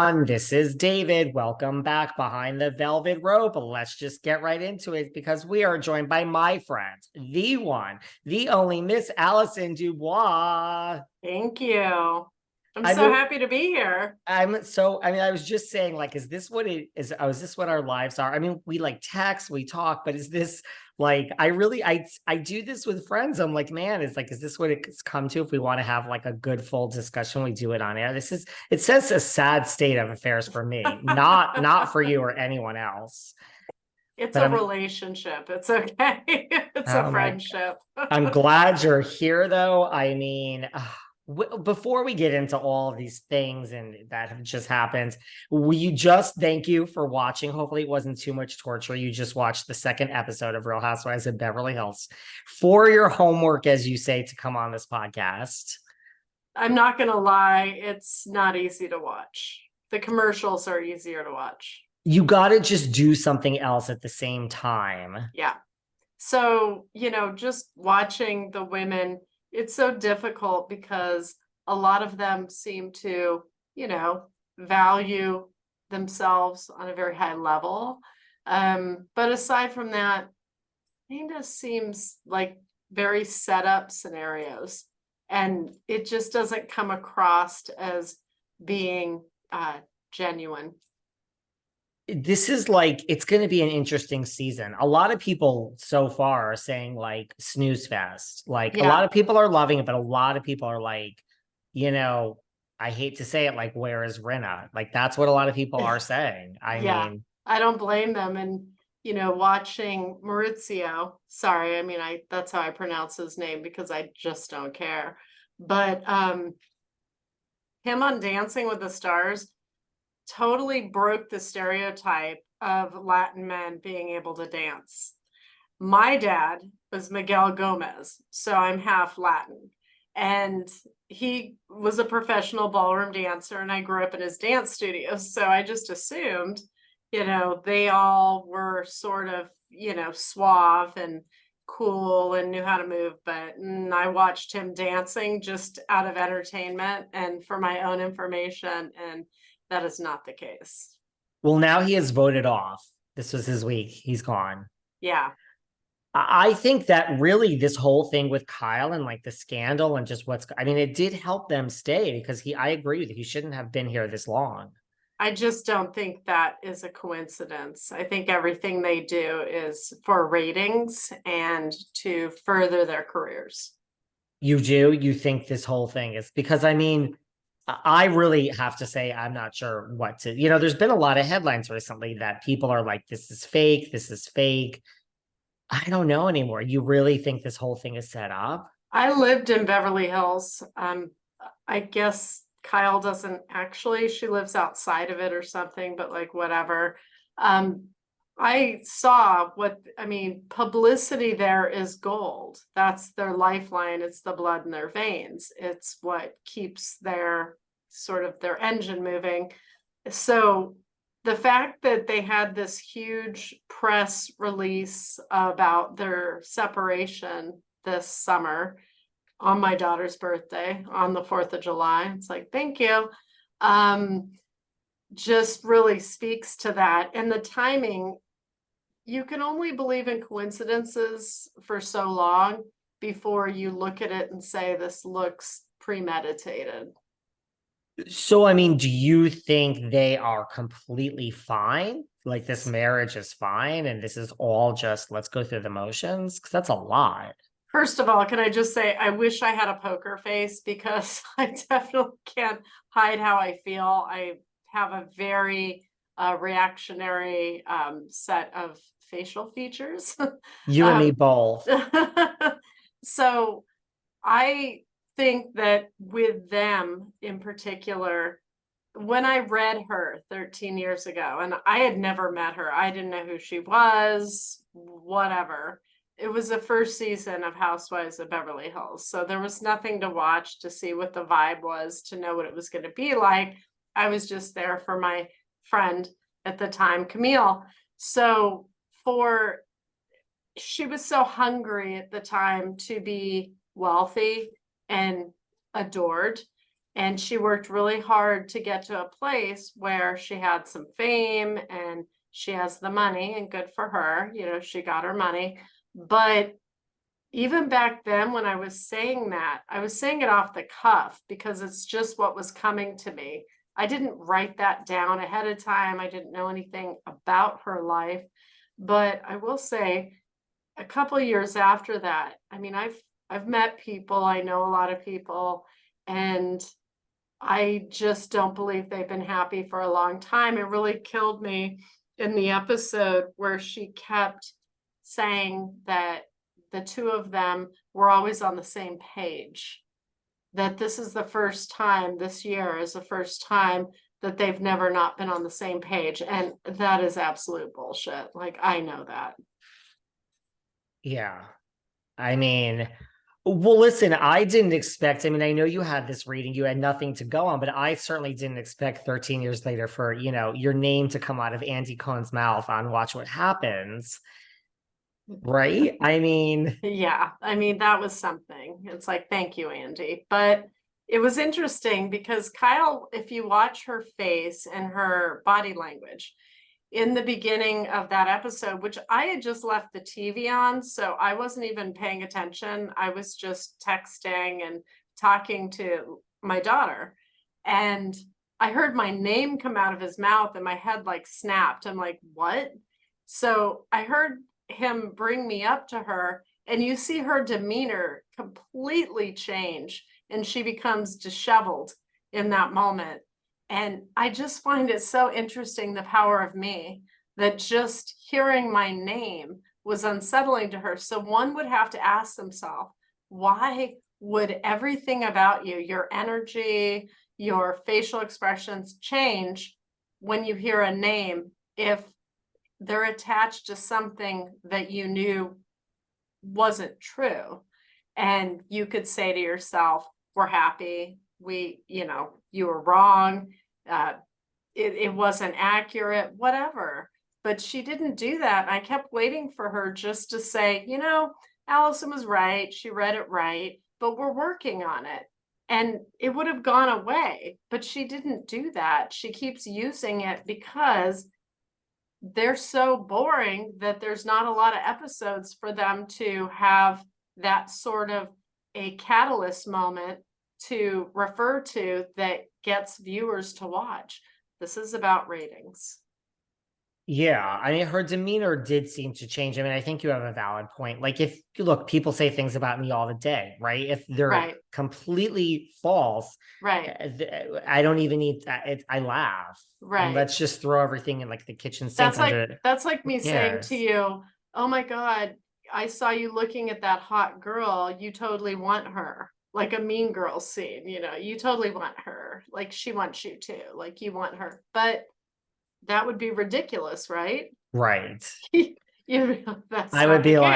This is David. Welcome back behind the velvet rope. Let's just get right into it because we are joined by my friend, the one, the only Miss Allison DuBois. Thank you. I'm I so mean, happy to be here. I was just saying, like, is this what it is? Oh, is this what our lives are? I mean, we like text, we talk, but is this like, I do this with friends. I'm like, man, it's like, is this what it's come to? If we want to have like a good full discussion, we do it on air. It says a sad state of affairs for me, not for you or anyone else. It's But a relationship. It's okay. It's a oh my, friendship. I'm glad you're here though. I mean, before we get into all of these things and that have just happened, we just thank you for watching. Hopefully, it wasn't too much torture. You just watched the second episode of Real Housewives of Beverly Hills for your homework, as you say, to come on this podcast. I'm not going to lie, it's not easy to watch. The commercials are easier to watch. You got to just do something else at the same time. Yeah. So, just watching the women, it's so difficult because a lot of them seem to, value themselves on a very high level. But aside from that, kind of seems like very set up scenarios. And it just doesn't come across as being genuine. This is like, it's going to be an interesting season. A lot of people so far are saying like snooze fest. Like a lot of people are loving it, but a lot of people are like, I hate to say it, like, where is Rinna? Like that's what a lot of people are saying. I mean, I don't blame them. And, watching Maurizio, sorry, that's how I pronounce his name because I just don't care. But him on Dancing with the Stars totally broke the stereotype of Latin men being able to dance. My dad was Miguel Gomez, so I'm half Latin. And he was a professional ballroom dancer, and I grew up in his dance studio. So I just assumed, they all were sort of, suave and cool and knew how to move. But I watched him dancing just out of entertainment and for my own information. And that is not the case. well, now he has voted off. This was his week. He's gone. Yeah. I think that really this whole thing with Kyle and like the scandal and just it did help them stay because I agree with you. He shouldn't have been here this long. I just don't think that is a coincidence. I think everything they do is for ratings and to further their careers. You do? You think this whole thing is because I really have to say, I'm not sure what to, there's been a lot of headlines recently that people are like, this is fake. This is fake. I don't know anymore. You really think this whole thing is set up? I lived in Beverly Hills. I guess Kyle doesn't actually, she lives outside of it or something, but like whatever. I saw publicity there is gold. That's their lifeline. It's the blood in their veins. It's what keeps their engine moving. So the fact that they had this huge press release about their separation this summer on my daughter's birthday on the 4th of July, it's like, thank you. Just really speaks to that. And the timing, you can only believe in coincidences for so long before you look at it and say, this looks premeditated. So, do you think they are completely fine? Like this marriage is fine and this is all just, let's go through the motions? Because that's a lot. First of all, can I just say, I wish I had a poker face because I definitely can't hide how I feel. I have a very reactionary set of facial features. You and me both. So I think that with them in particular, when I read her 13 years ago, and I had never met her, I didn't know who she was, whatever. It was the first season of Housewives of Beverly Hills. So there was nothing to watch to see what the vibe was, to know what it was going to be like. I was just there for my friend at the time, Camille. So she was so hungry at the time to be wealthy and adored. And she worked really hard to get to a place where she had some fame and she has the money, and good for her. You know, she got her money. But even back then, when I was saying that, I was saying it off the cuff because it's just what was coming to me. I didn't write that down ahead of time. I didn't know anything about her life. But I will say, a couple of years after that, I mean, I've met people, I know a lot of people, and I just don't believe they've been happy for a long time. It really killed me in the episode where she kept saying that the two of them were always on the same page. That this is the first time, this year is the first time that they've never not been on the same page. And that is absolute bullshit. Like, I know that. Yeah. I mean, well, listen, I didn't expect, I mean, I know you had this reading, you had nothing to go on, but I certainly didn't expect 13 years later for, you know, your name to come out of Andy Cohen's mouth on Watch What Happens. Right? I mean, Yeah, I mean, that was something. It's like, thank you, Andy. But it was interesting because Kyle, if you watch her face and her body language in the beginning of that episode, which I had just left the TV on, so I wasn't even paying attention. I was just texting and talking to my daughter. And I heard my name come out of his mouth and my head like snapped. I'm like, what? So I heard him bring me up to her, and you see her demeanor completely change, and she becomes disheveled in that moment. And I just find it so interesting, the power of me, that just hearing my name was unsettling to her. So one would have to ask themselves, why would everything about you, your energy, your facial expressions change when you hear a name if they're attached to something that you knew wasn't true? And you could say to yourself, we're happy, you were wrong, it wasn't accurate, whatever. But she didn't do that. I kept waiting for her just to say, Allison was right, she read it right, but we're working on it. And it would have gone away, but she didn't do that. She keeps using it because they're so boring that there's not a lot of episodes for them to have that sort of a catalyst moment to refer to that gets viewers to watch. This is about ratings. yeah, I mean, her demeanor did seem to change. I mean, I think you have a valid point. Like, if you look, people say things about me all the day, right? If they're Right. completely false, Right. I don't even need it. I laugh. And Right. let's just throw everything in like the kitchen sink under. That's like Who me saying to cares? you, oh my God, I saw you looking at that hot girl. You totally want her. Like a Mean Girls scene, you totally want her. Like she wants you too. Like you want her. But that would be ridiculous, right? Right. That's I would not the be case. like,